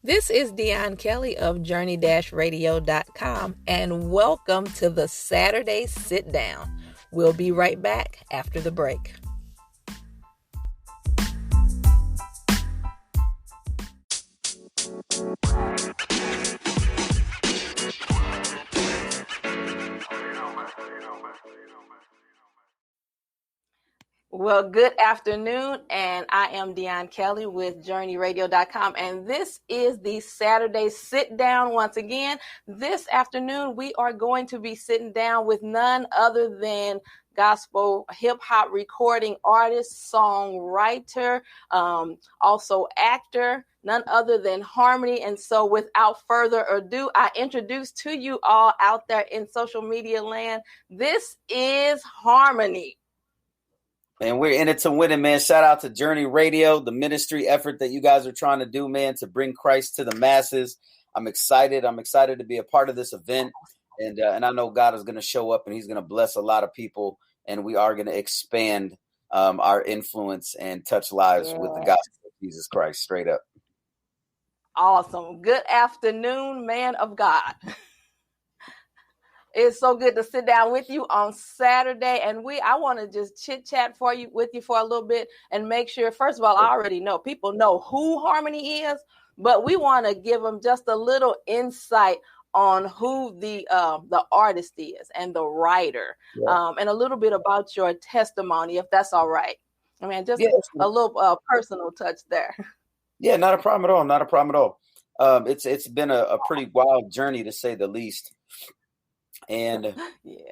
This is Dion Kelly of journey-radio.com, and welcome to the Saturday Sit Down. We'll be right back after the break. Well, good afternoon, and I am Dion Kelly with journey-radio.com, and this is the Saturday Sit Down once again. This afternoon, we are going to be sitting down with none other than gospel hip-hop recording artist, songwriter, also actor, none other than Harmini. And so without further ado, I introduce to you all out there in social media land, this is Harmini. And we're in it to win it, man. Shout out to Journey Radio, the ministry effort that you guys are trying to do, man, to bring Christ to the masses. I'm excited. I'm excited to be a part of this event. And I know God is going to show up and he's going to bless a lot of people. And we are going to expand our influence and touch lives with the gospel of Jesus Christ, straight up. Awesome. Good afternoon, man of God. It's so good to sit down with you on Saturday, and I want to just chit chat with you for a little bit and make sure. First of all, I already know people know who Harmini is, but we want to give them just a little insight on who the artist is and the writer, and a little bit about your testimony, if that's all right. I mean, just a little personal touch there. Yeah, not a problem at all. Not a problem at all. It's been a pretty wild journey, to say the least. And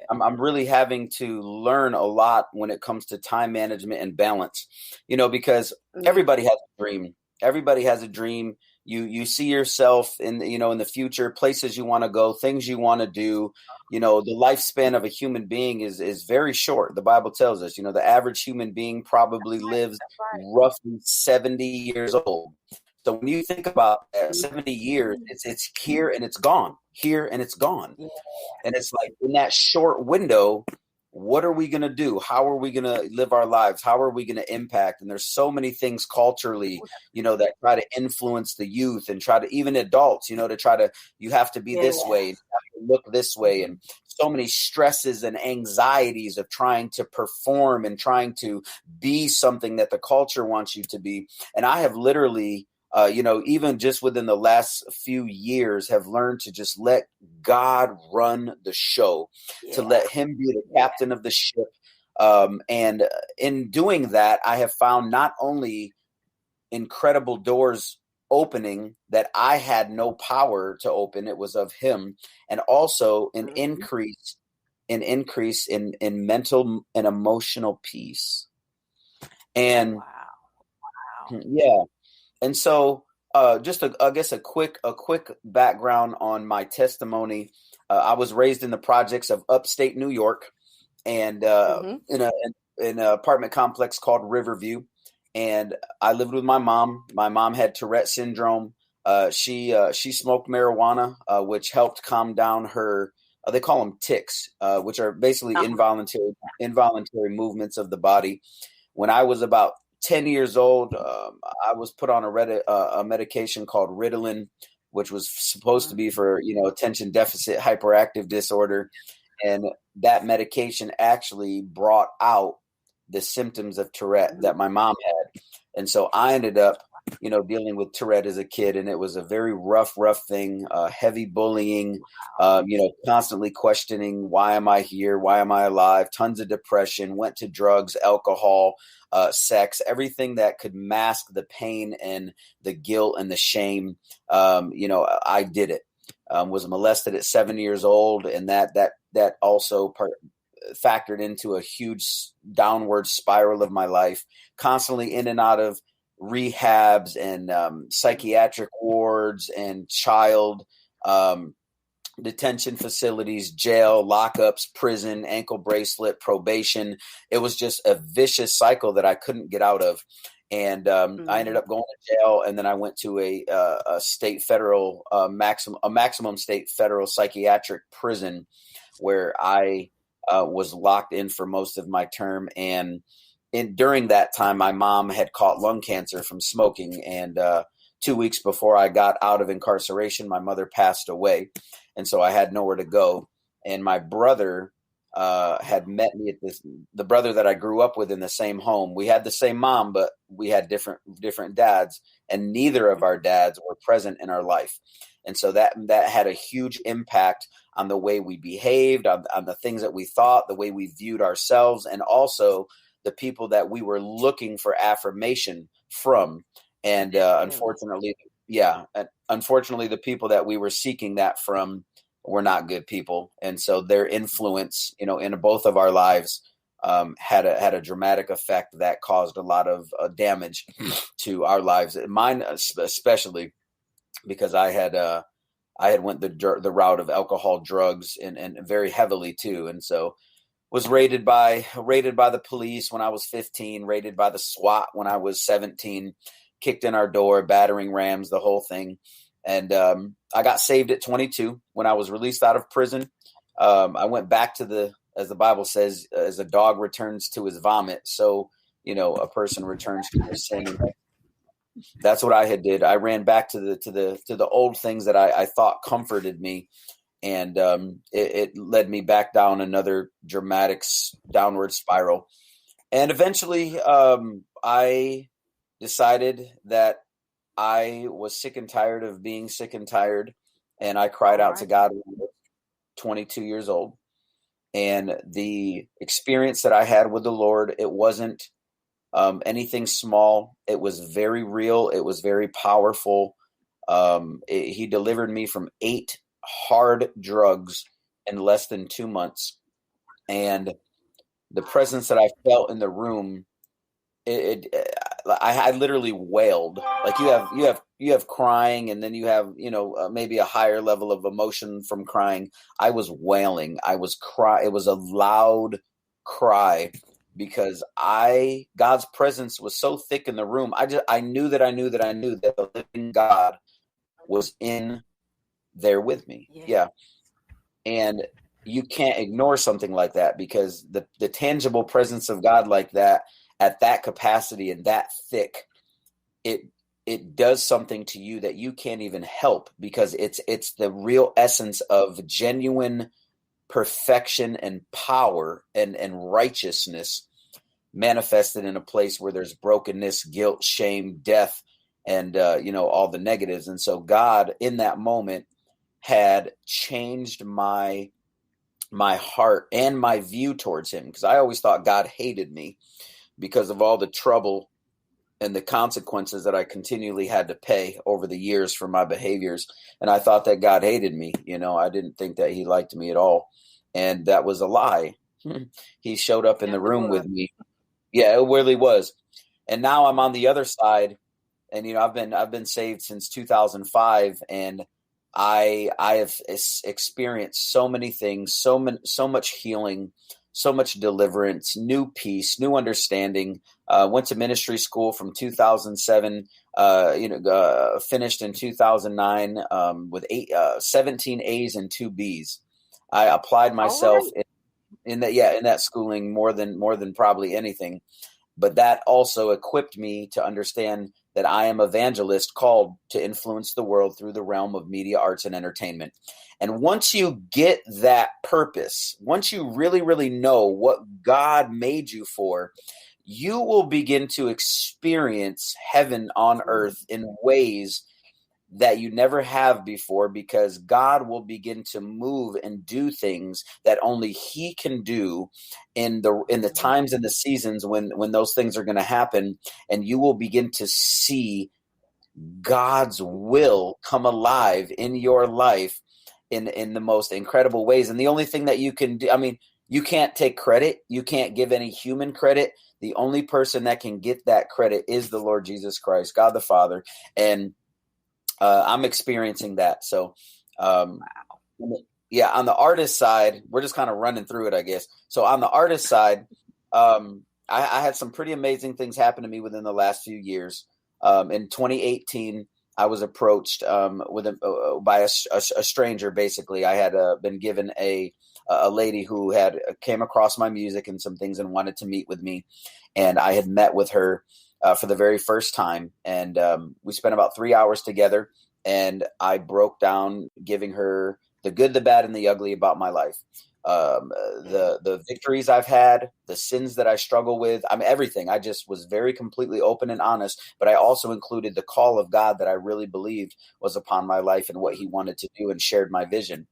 I'm really having to learn a lot when it comes to time management and balance, because everybody has a dream. Everybody has a dream. You see yourself in the future, places you want to go, things you want to do. The lifespan of a human being is very short. The Bible tells us, the average human being probably lives roughly 70 years old. So when you think about 70 years, it's here and it's gone, here and it's gone. And it's like, in that short window, what are we going to do? How are we going to live our lives? How are we going to impact? And there's so many things culturally, that try to influence the youth and try to, even adults, you have to be this way, you have to look this way. And so many stresses and anxieties of trying to perform and trying to be something that the culture wants you to be. And I have literally, even just within the last few years, have learned to just let God run the show, to let him be the captain of the ship. And in doing that, I have found not only incredible doors opening that I had no power to open, it was of him, and also an increase in mental and emotional peace. And and so, just a quick background on my testimony. I was raised in the projects of upstate New York, and in an apartment complex called Riverview. And I lived with my mom. My mom had Tourette syndrome. She smoked marijuana, which helped calm down her. They call them tics, which are basically involuntary movements of the body. When I was about 10 years old, I was put on a medication called Ritalin, which was supposed to be for, attention deficit hyperactive disorder. And that medication actually brought out the symptoms of Tourette that my mom had. And so I ended up, dealing with Tourette as a kid. And it was a very rough thing, heavy bullying, constantly questioning, why am I here? Why am I alive? Tons of depression, went to drugs, alcohol, sex, everything that could mask the pain and the guilt and the shame. I did it. Was molested at 7 years old, and that also factored into a huge downward spiral of my life. Constantly in and out of rehabs and psychiatric wards and child detention facilities, jail, lockups, prison, ankle bracelet, probation. It was just a vicious cycle that I couldn't get out of. And I ended up going to jail, and then I went to a state federal maximum state federal psychiatric prison where I was locked in for most of my term. And during that time, my mom had caught lung cancer from smoking, and 2 weeks before I got out of incarceration, my mother passed away. And so I had nowhere to go. And my brother had met me at the brother that I grew up with in the same home. We had the same mom, but we had different dads, and neither of our dads were present in our life. And so that had a huge impact on the way we behaved, on the things that we thought, the way we viewed ourselves, and also the people that we were looking for affirmation from. And unfortunately, the people that we were seeking that from were not good people. And so their influence, in both of our lives had a dramatic effect that caused a lot of damage to our lives. Mine especially, because I had went the route of alcohol, drugs, and very heavily too. And so was raided by the police when I was 15, raided by the SWAT when I was 17, kicked in our door, battering rams, the whole thing. And I got saved at 22 when I was released out of prison. I went back to as the Bible says, as a dog returns to his vomit, so a person returns to his sin. That's what I had did. I ran back to the old things that I thought comforted me, and it led me back down another dramatic downward spiral. And eventually, I decided that I was sick and tired of being sick and tired, and I cried out to God when I was 22 years old. And the experience that I had with the Lord, it wasn't anything small. It was very real. It was very powerful. He delivered me from 8 hard drugs in less than 2 months. And the presence that I felt in the room, I literally wailed. Like you have crying, and then you have maybe a higher level of emotion from crying. I was wailing. I was cry. It was a loud cry because God's presence was so thick in the room. I knew that the living God was in there with me. Yeah. And you can't ignore something like that, because the tangible presence of God like that, at that capacity and that thick, it does something to you that you can't even help, because it's the real essence of genuine perfection and power and righteousness manifested in a place where there's brokenness, guilt, shame, death, and all the negatives. And so God in that moment had changed my heart and my view towards him, because I always thought God hated me because of all the trouble and the consequences that I continually had to pay over the years for my behaviors. And I thought that God hated me. I didn't think that he liked me at all. And that was a lie. He showed up in the room with me. Yeah, it really was. And now I'm on the other side, and I've been saved since 2005, and I have experienced so many things, so much healing, so much deliverance, new peace, new understanding. Went to ministry school from 2007, finished in 2009 with 17 A's and 2 B's. I applied myself in that schooling more than probably anything. But that also equipped me to understand that I am an evangelist called to influence the world through the realm of media, arts, and entertainment. And once you get that purpose, once you really, really know what God made you for, you will begin to experience heaven on earth in ways that you never have before, because God will begin to move and do things that only he can do in the times and the seasons when those things are going to happen. And you will begin to see God's will come alive in your life in the most incredible ways. And the only thing that you can do, you can't take credit. You can't give any human credit. The only person that can get that credit is the Lord Jesus Christ, God the Father. And I'm experiencing that. So, on the artist side, we're just kind of running through it, I guess. So on the artist side, I had some pretty amazing things happen to me within the last few years. In 2018, I was approached by a stranger. Basically, I had been given a lady who had came across my music and some things and wanted to meet with me, and I had met with her. for the very first time. And we spent about 3 hours together, and I broke down giving her the good, the bad, and the ugly about my life. The victories I've had, the sins that I struggle with, I mean, everything. I just was very completely open and honest, but I also included the call of God that I really believed was upon my life and what he wanted to do, and shared my vision.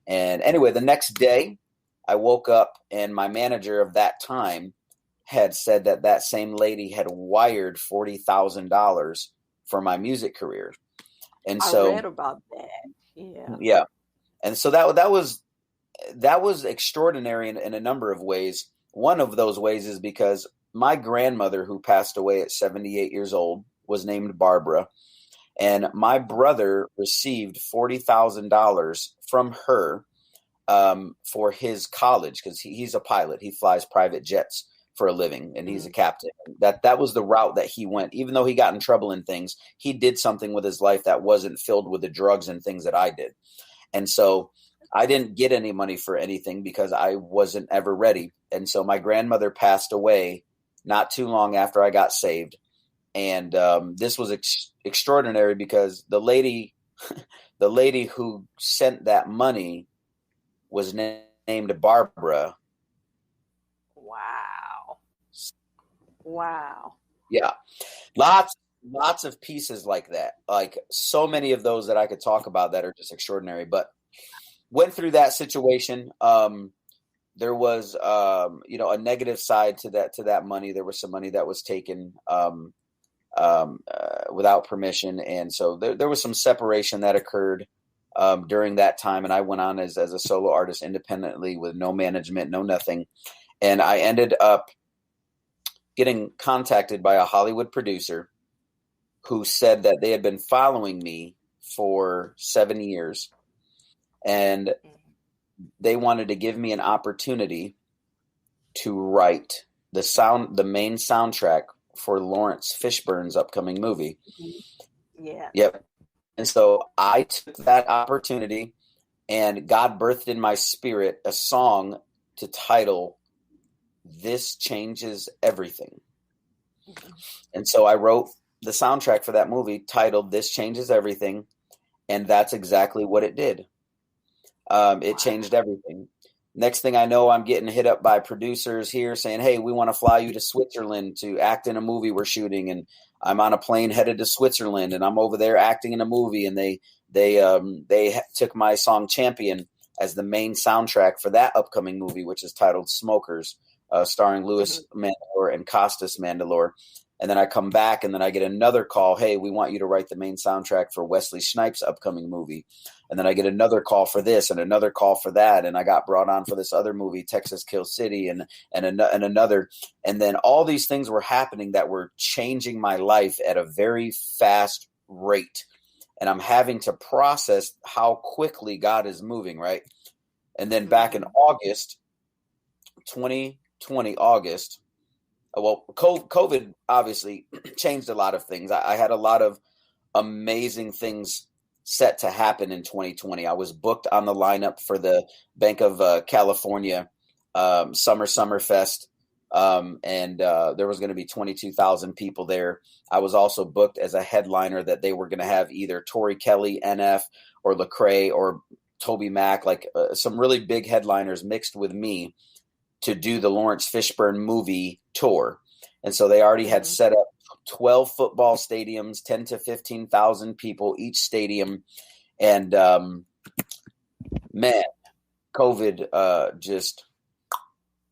And anyway, the next day I woke up, and my manager of that time had said that that same lady had wired $40,000 for my music career. And so I read about that. Yeah. And so that was extraordinary in a number of ways. One of those ways is because my grandmother, who passed away at 78 years old, was named Barbara. And my brother received $40,000 from her for his college, because he's a pilot. He flies private jets for a living, and he's a captain. That was the route that he went. Even though he got in trouble and things, he did something with his life that wasn't filled with the drugs and things that I did. And so I didn't get any money for anything because I wasn't ever ready. And so my grandmother passed away not too long after I got saved. And this was extraordinary because the lady who sent that money was named Barbara. Wow. Yeah. Lots of pieces like that. Like so many of those that I could talk about that are just extraordinary. But went through that situation. There was a negative side to that money. There was some money that was taken without permission. And so there was some separation that occurred during that time. And I went on as a solo artist independently with no management, no nothing. And I ended up getting contacted by a Hollywood producer who said that they had been following me for 7 years, and they wanted to give me an opportunity to write the main soundtrack for Lawrence Fishburne's upcoming movie. Yeah. Yep. And so I took that opportunity, and God birthed in my spirit a song to title "This Changes Everything." And so I wrote the soundtrack for that movie titled "This Changes Everything." And that's exactly what it did. It changed everything. Next thing I know, I'm getting hit up by producers here saying, "Hey, we want to fly you to Switzerland to act in a movie we're shooting." And I'm on a plane headed to Switzerland, and I'm over there acting in a movie. And they took my song "Champion" as the main soundtrack for that upcoming movie, which is titled "Smokers," starring Louis Mandylor and Costas Mandylor. And then I come back, and then I get another call. "Hey, we want you to write the main soundtrack for Wesley Snipes' upcoming movie." And then I get another call for this and another call for that. And I got brought on for this other movie, Texas Kill City, and another. And then all these things were happening that were changing my life at a very fast rate. And I'm having to process how quickly God is moving, right? And then back in August, 2020, COVID obviously changed a lot of things. I had a lot of amazing things set to happen in 2020. I was booked on the lineup for the Bank of California Summer Fest, and there was going to be 22,000 people there. I was also booked as a headliner that they were going to have either Tori Kelly, NF, or Lecrae, or Toby Mac, like some really big headliners mixed with me to do the Lawrence Fishburne movie tour. And so they already had set up 12 football stadiums, 10 to 15,000 people each stadium. And man, COVID just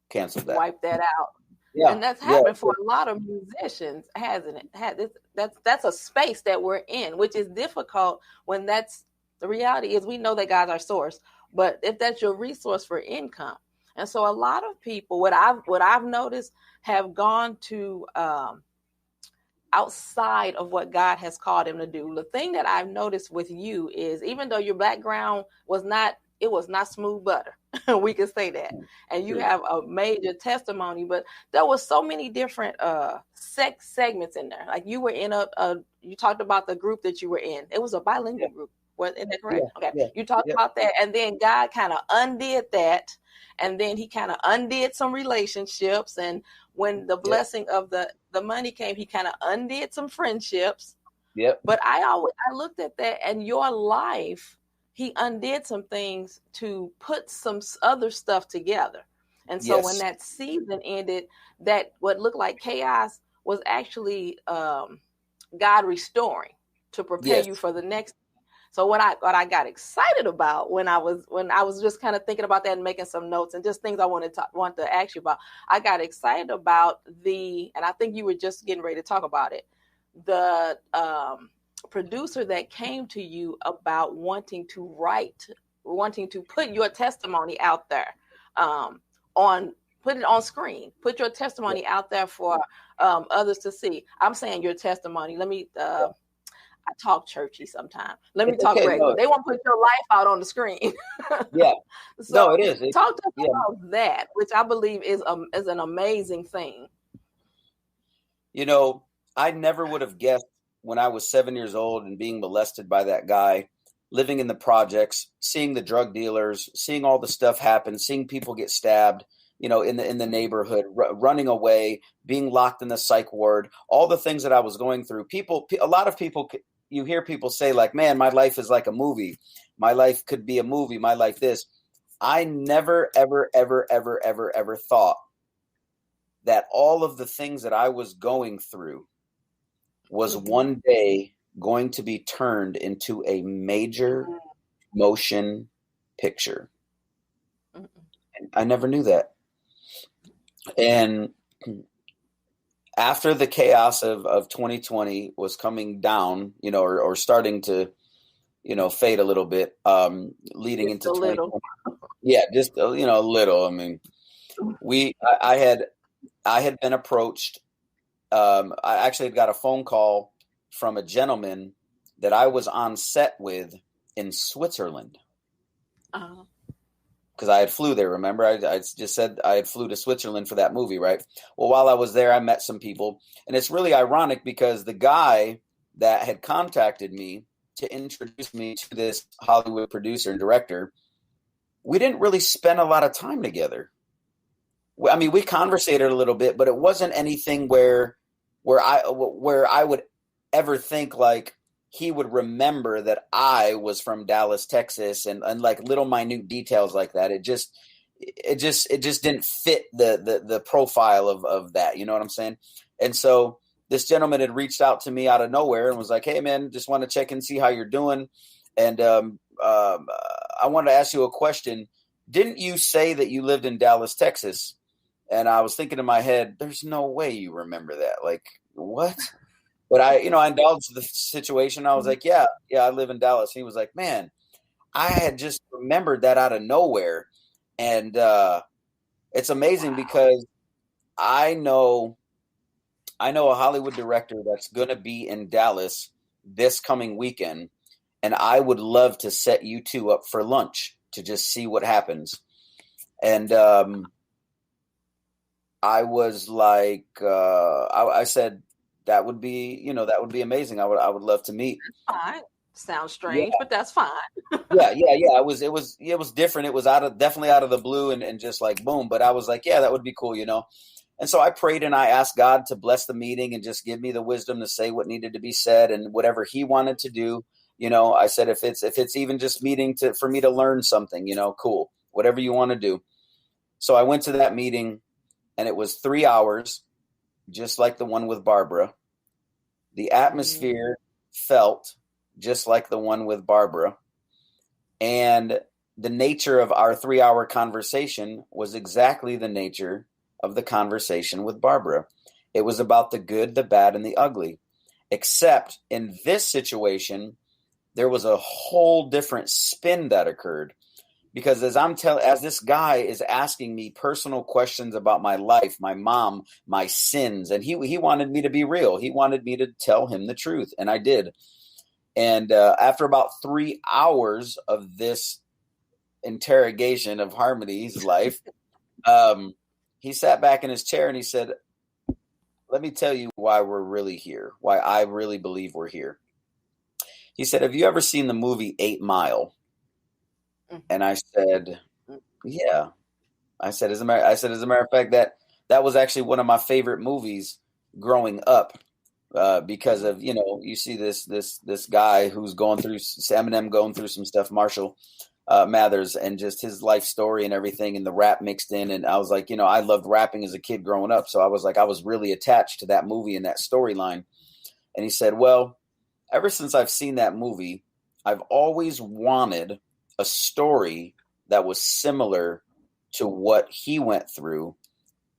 canceled that. Wiped that out. Yeah. And that's happened for a lot of musicians, hasn't it? That's a space that we're in, which is difficult when that's the reality is we know that God's our source, but if that's your resource for income. And so a lot of people, what I've noticed, have gone to outside of what God has called him to do. The thing that I've noticed with you is, even though your background was not smooth butter, we can say that, and you have a major testimony, but there was so many different segments in there. Like you were in you talked about the group that you were in. It was a bilingual group. Isn't that correct? Yeah, Okay. yeah, You talked yeah, about that. And then God kind of undid that. And then he kind of undid some relationships. And when the yeah, blessing of the money came, he kind of undid some friendships. yep, But I looked at that, and your life, he undid some things to put some other stuff together. And so when yes, that season ended, that what looked like chaos was actually God restoring to prepare you yes. for the next. So what I got excited about when I was just kind of thinking about that and making some notes and just things I want to ask you about, I got excited about and I think you were just getting ready to talk about it, the producer that came to you about wanting to put your testimony out there, on put it on screen, put your testimony out there for others to see. I'm saying your testimony. Let me I talk churchy sometimes. Let me It's talk okay. regular. No, They want to put your life out on the screen. yeah, So no, it is. talk to us Yeah, about that, which I believe is an amazing thing. I never would have guessed when I was 7 years old and being molested by that guy, living in the projects, seeing the drug dealers, seeing all the stuff happen, seeing people get stabbed, in the neighborhood, running away, being locked in the psych ward, all the things that I was going through. A lot of people, you hear people say like, man, my life is like a movie. My life could be a movie. My life this. I never, ever, ever, ever, ever, ever thought that all of the things that I was going through was one day going to be turned into a major motion picture. And I never knew that. And after the chaos of 2020 was coming down, or starting to, fade a little bit, leading Just into a little. 2020. Yeah, just, a little. I mean, I had been approached. I actually got a phone call from a gentleman that I was on set with in Switzerland. Because I had flew there, remember? I just said I had flew to Switzerland for that movie, right? Well, while I was there, I met some people. And it's really ironic because the guy that had contacted me to introduce me to this Hollywood producer and director, we didn't really spend a lot of time together. I mean, we conversated a little bit, but it wasn't anything where I would ever think like he would remember that I was from Dallas, Texas, and like little minute details like that. It just didn't fit the profile of that. You know what I'm saying? And so this gentleman had reached out to me out of nowhere and was like, "Hey, man, just want to check and see how you're doing." And I wanted to ask you a question. Didn't you say that you lived in Dallas, Texas? And I was thinking in my head, there's no way you remember that. Like, what? But I indulged the situation. I was like, yeah, I live in Dallas. He was like, man, I had just remembered that out of nowhere. And it's amazing because I know a Hollywood director that's going to be in Dallas this coming weekend. And I would love to set you two up for lunch to just see what happens. And I was like, I said that would be amazing. I would love to meet. Fine. Sounds strange, but that's fine. Yeah. It was different. It was definitely out of the blue and just like boom. But I was like, yeah, that would be cool, And so I prayed and I asked God to bless the meeting and just give me the wisdom to say what needed to be said and whatever He wanted to do. I said if it's even just meeting for me to learn something, cool, whatever you want to do. So I went to that meeting. And it was 3 hours, just like the one with Barbara. The atmosphere felt just like the one with Barbara. And the nature of our 3-hour conversation was exactly the nature of the conversation with Barbara. It was about the good, the bad, and the ugly. Except in this situation, there was a whole different spin that occurred. Because as this guy is asking me personal questions about my life, my mom, my sins, and he wanted me to be real. He wanted me to tell him the truth, and I did. And after about 3 hours of this interrogation of Harmony's life, he sat back in his chair and he said, "Let me tell you why we're really here, why I really believe we're here." He said, "Have you ever seen the movie 8 Mile?" And I said, "Yeah." I said, as a matter of fact, that was actually one of my favorite movies growing up, because of, you see this guy who's going through Eminem, going through some stuff, Marshall Mathers, and just his life story and everything, and the rap mixed in. And I was like, I loved rapping as a kid growing up, so I was like, I was really attached to that movie and that storyline. And he said, "Well, ever since I've seen that movie, I've always wanted a story that was similar to what he went through,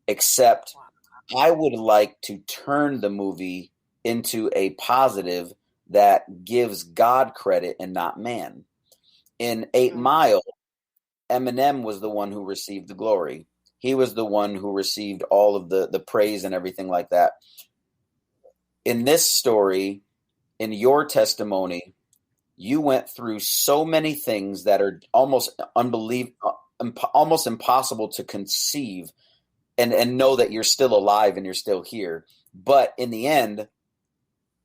except I would like to turn the movie into a positive that gives God credit and not man." In 8 Mile, Eminem was the one who received the glory. He was the one who received all of the praise and everything like that. In this story, in your testimony, you went through so many things that are almost almost impossible to conceive, and know that you're still alive and you're still here. But in the end,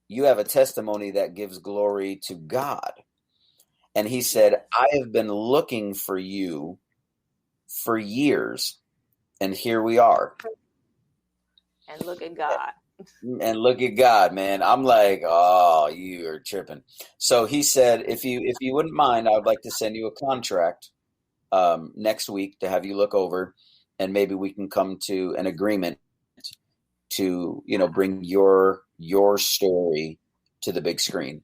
you have a testimony that gives glory to God. And he said, "I have been looking for you for years, and here we are." And look at God. And look at God, man. I'm like, "Oh, you are tripping." So he said, if you wouldn't mind, I would like to send you a contract next week to have you look over, and maybe we can come to an agreement to, bring your story to the big screen.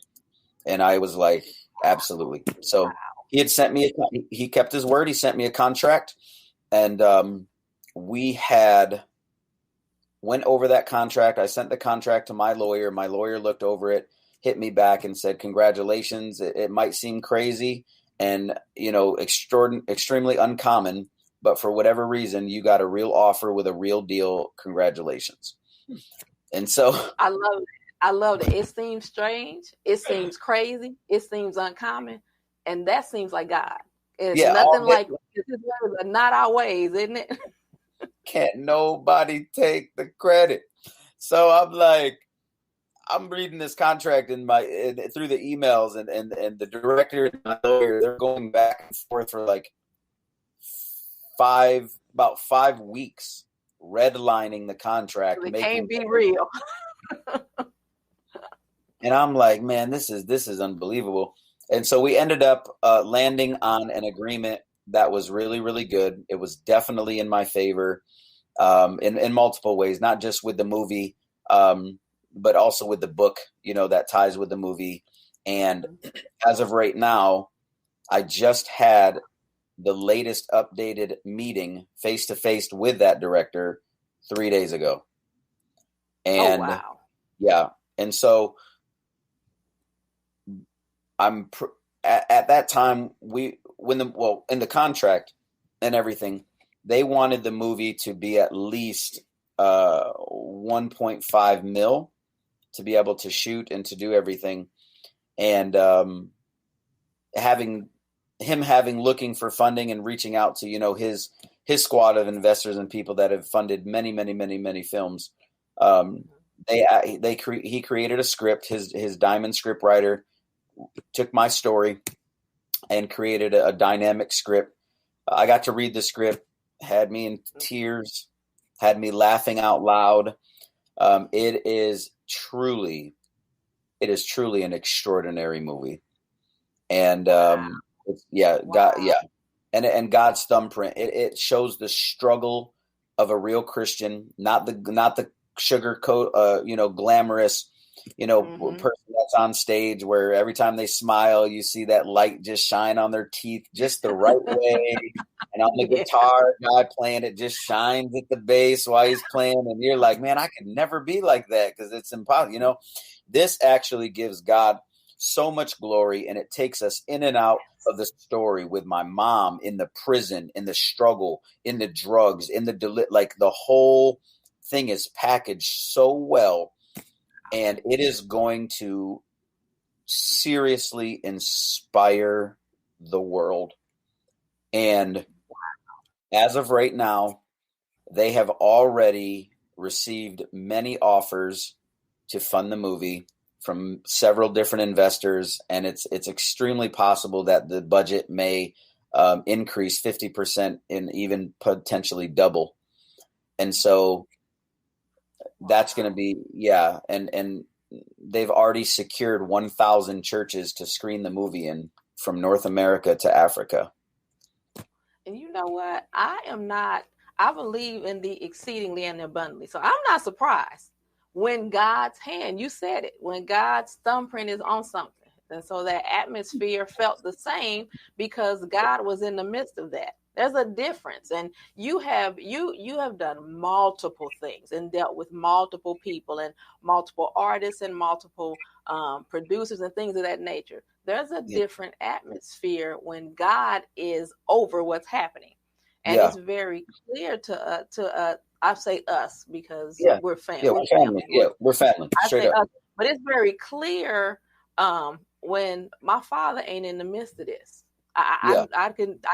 And I was like, absolutely. So he had sent me, he kept his word. He sent me a contract, and we had went over that contract. I sent the contract to my lawyer. My lawyer looked over it, hit me back and said, "Congratulations. It might seem crazy and, extremely uncommon, but for whatever reason, you got a real offer with a real deal. Congratulations." And so I love it. It seems strange. It seems crazy. It seems uncommon. And that seems like God. It's nothing like his ways are not our ways, isn't it? Can't nobody take the credit. So I'm like, I'm reading this contract through the emails, and the director and my lawyer, they're going back and forth for like about 5 weeks, redlining the contract. It can't be real. And I'm like, man, this is unbelievable. And so we ended up landing on an agreement that was really, really good. It was definitely in my favor, in multiple ways, not just with the movie, but also with the book, that ties with the movie. And as of right now, I just had the latest updated meeting face-to-face with that director 3 days ago. And wow. Yeah. And so at that time, in the contract and everything, they wanted the movie to be at least 1.5 mil to be able to shoot and to do everything. And looking for funding and reaching out to, his squad of investors and people that have funded many, many, many, many films. He created a script. His diamond script writer took my story and created a dynamic script. I got to read the script, had me in tears, had me laughing out loud. It is truly an extraordinary movie. And wow. And God's thumbprint. It shows the struggle of a real Christian, not the sugarcoat, glamorous, person that's on stage where every time they smile, you see that light just shine on their teeth just the right way. And on the guitar, guy playing it just shines at the bass while he's playing. And you're like, man, I could never be like that because it's impossible. This actually gives God so much glory, and it takes us in and out of the story with my mom in the prison, in the struggle, in the drugs, in the the whole thing is packaged so well, and it is going to seriously inspire the world. And as of right now, they have already received many offers to fund the movie. from several different investors, and it's extremely possible that the budget may increase 50% and even potentially double. And so that's going to be, and they've already secured 1,000 churches to screen the movie in, from North America to Africa. And you know what? I believe in the exceedingly and abundantly. So I'm not surprised when God's hand, you said it, when God's thumbprint is on something. And so that atmosphere felt the same because God was in the midst of that. There's a difference. And you have done multiple things and dealt with multiple people and multiple artists and multiple producers and things of that nature. There's a different atmosphere when God is over what's happening. And it's very clear to I say us because we're family. Yeah, we're family. We're family. Straight up. Us, but it's very clear when my father ain't in the midst of this. I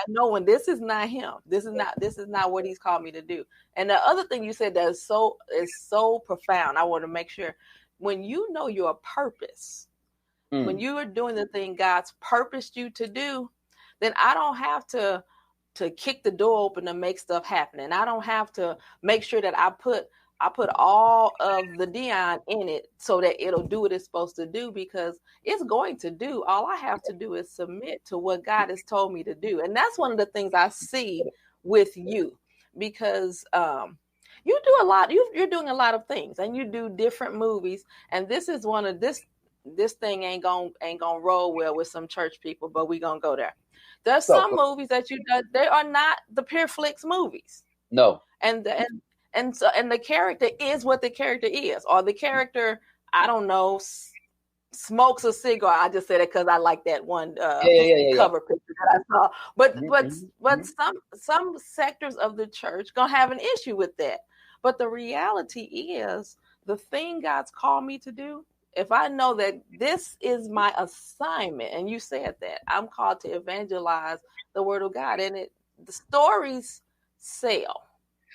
know when this is not him. This is not what he's called me to do. And the other thing you said that is so profound. I want to make sure when you know your purpose, when you are doing the thing God's purposed you to do, then I don't have to kick the door open to make stuff happen. And I don't have to make sure that I put all of the Dion in it so that it'll do what it's supposed to do, because it's going to do. All I have to do is submit to what God has told me to do. And that's one of the things I see with you, because you do a lot. You're doing a lot of things, and you do different movies. And this is one of this thing ain't gonna roll well with some church people, but we gonna go there. There's some movies that you do, they are not the pure flicks movies. No. And the character is what the character is, or the character, I don't know, smokes a cigar. I just said it because I like that one cover picture that I saw. But some sectors of the church gonna have an issue with that. But the reality is, the thing God's called me to do, if I know that this is my assignment, and you said that, I'm called to evangelize the word of God, and the stories sell.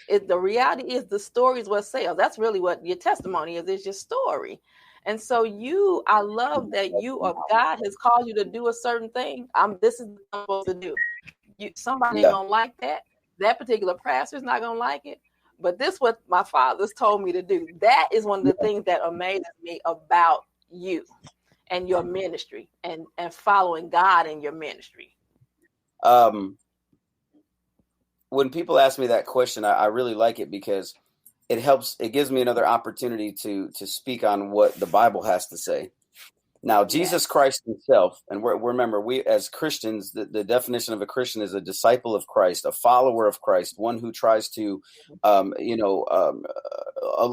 The reality is the story is what sells. That's really what your testimony is your story. And so I love that God has called you to do a certain thing. This is what I'm supposed to do. Somebody ain't gonna like that. That particular pastor's not gonna like it. But this is what my father's told me to do. That is one of the things that amazes me about you and your ministry and following God in your ministry. When people ask me that question, I really like it because it gives me another opportunity to speak on what the Bible has to say. Now, Jesus Christ himself, and remember, we as Christians, the definition of a Christian is a disciple of Christ, a follower of Christ, one who tries to,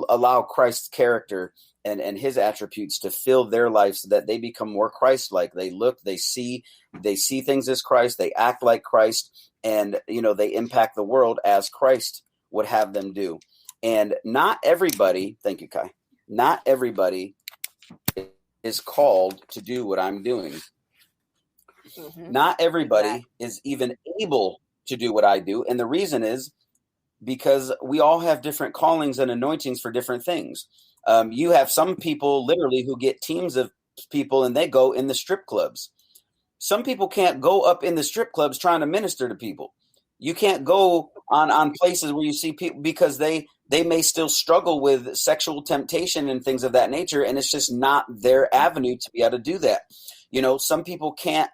allow Christ's character and his attributes to fill their life so that they become more Christ-like. They see things as Christ, they act like Christ, and, they impact the world as Christ would have them do. And not everybody, thank you, Kai, not everybody is called to do what I'm doing. Mm-hmm. Not everybody is even able to do what I do. And the reason is because we all have different callings and anointings for different things. You have some people literally who get teams of people and they go in the strip clubs. Some people can't go up in the strip clubs trying to minister to people. You can't go on places where you see people because they may still struggle with sexual temptation and things of that nature. And it's just not their avenue to be able to do that. Some people can't,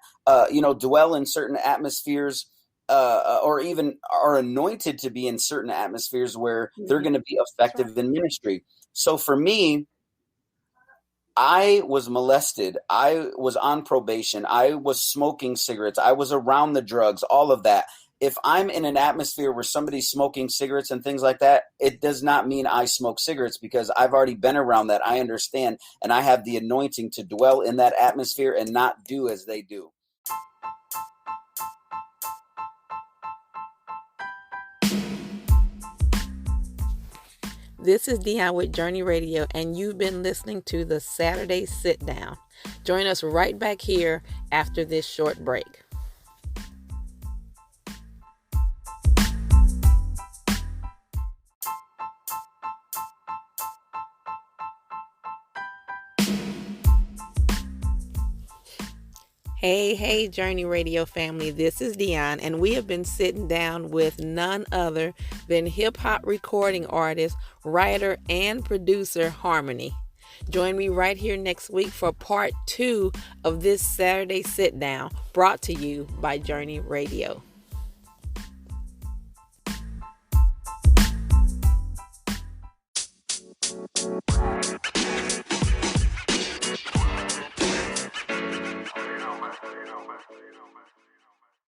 dwell in certain atmospheres or even are anointed to be in certain atmospheres where they're going to be effective in ministry. So for me, I was molested. I was on probation. I was smoking cigarettes. I was around the drugs, all of that. If I'm in an atmosphere where somebody's smoking cigarettes and things like that, it does not mean I smoke cigarettes because I've already been around that. I understand. And I have the anointing to dwell in that atmosphere and not do as they do. This is Dion with Journey Radio, and you've been listening to the Saturday Sit Down. Join us right back here after this short break. Hey, Journey Radio family, this is Dion, and we have been sitting down with none other than hip-hop recording artist, writer, and producer Harmini. Join me right here next week for part 2 of this Saturday sit-down, brought to you by Journey Radio.